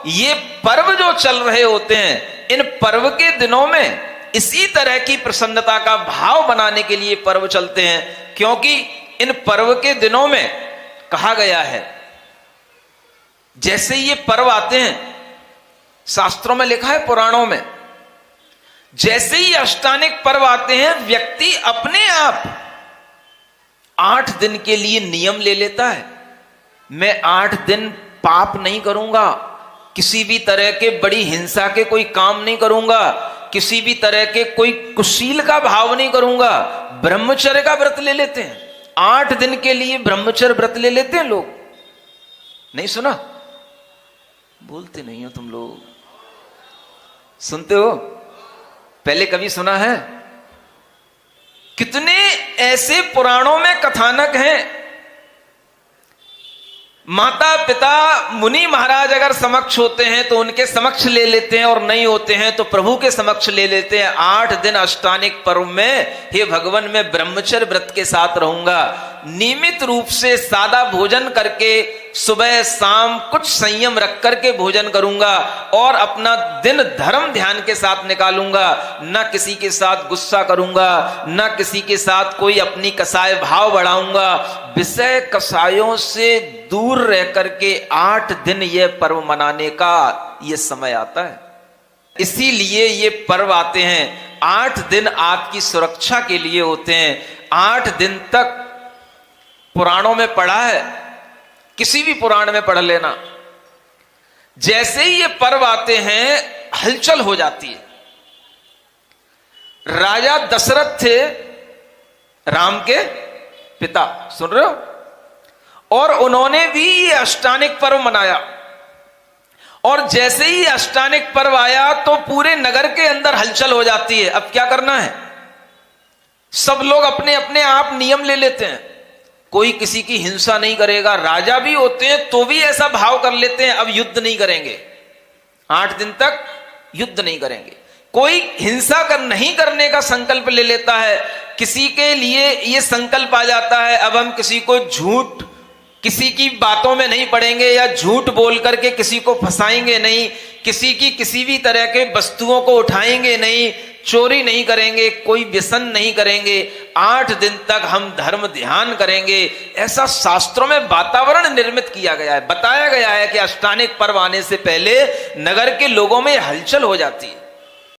ये पर्व जो चल रहे होते हैं, इन पर्व के दिनों में इसी तरह की प्रसन्नता का भाव बनाने के लिए पर्व चलते हैं, क्योंकि इन पर्व के दिनों में कहा गया है, जैसे ये पर्व आते हैं, शास्त्रों में लिखा है, पुराणों में, जैसे ही अष्टानिक पर्व आते हैं, व्यक्ति अपने आप 8 दिन के लिए नियम ले लेता है, मैं 8 दिन पाप नहीं करूंगा, किसी भी तरह के बड़ी हिंसा के कोई काम नहीं करूंगा, किसी भी तरह के कोई कुशील का भाव नहीं करूंगा। ब्रह्मचर्य का व्रत ले लेते हैं, 8 दिन के लिए ब्रह्मचर्य व्रत ले लेते हैं लोग। नहीं सुना? बोलते नहीं हो तुम लोग, सुनते हो? पहले कभी सुना है? कितने ऐसे पुराणों में कथानक हैं, माता पिता मुनि महाराज अगर समक्ष होते हैं तो उनके समक्ष ले लेते हैं, और नहीं होते हैं तो प्रभु के समक्ष ले लेते हैं। 8 दिन अष्टानिक पर्व में, हे भगवान, मैं ब्रह्मचर्य व्रत के साथ रहूंगा, नियमित रूप से सादा भोजन करके, सुबह शाम कुछ संयम रख करके भोजन करूंगा, और अपना दिन धर्म ध्यान के साथ निकालूंगा, न किसी के साथ गुस्सा करूंगा, न किसी के साथ कोई अपनी कसाय भाव बढ़ाऊंगा, विषय कसायों से दूर रह करके 8 दिन यह पर्व मनाने का यह समय आता है। इसीलिए ये पर्व आते हैं, 8 दिन आपकी सुरक्षा के लिए होते हैं। 8 दिन तक पुराणों में पढ़ा है, किसी भी पुराण में पढ़ लेना, जैसे ही ये पर्व आते हैं हलचल हो जाती है। राजा दशरथ थे, राम के पिता, सुन रहे हो? और उन्होंने भी ये अष्टानिक पर्व मनाया, और जैसे ही अष्टानिक पर्व आया तो पूरे नगर के अंदर हलचल हो जाती है। अब क्या करना है? सब लोग अपने अपने आप नियम ले लेते हैं, कोई किसी की हिंसा नहीं करेगा। राजा भी होते हैं तो भी ऐसा भाव कर लेते हैं, अब युद्ध नहीं करेंगे, 8 दिन तक युद्ध नहीं करेंगे। कोई हिंसा नहीं करने का संकल्प ले लेता है, किसी के लिए यह संकल्प आ जाता है, अब हम किसी को झूठ, किसी की बातों में नहीं पड़ेंगे, या झूठ बोल करके किसी को फंसाएंगे नहीं, किसी की किसी भी तरह के वस्तुओं को उठाएंगे नहीं, चोरी नहीं करेंगे, कोई व्यसन नहीं करेंगे, 8 दिन तक हम धर्म ध्यान करेंगे। ऐसा शास्त्रों में वातावरण निर्मित किया गया है, बताया गया है कि अष्टानिक पर्व आने से पहले नगर के लोगों में हलचल हो जाती है।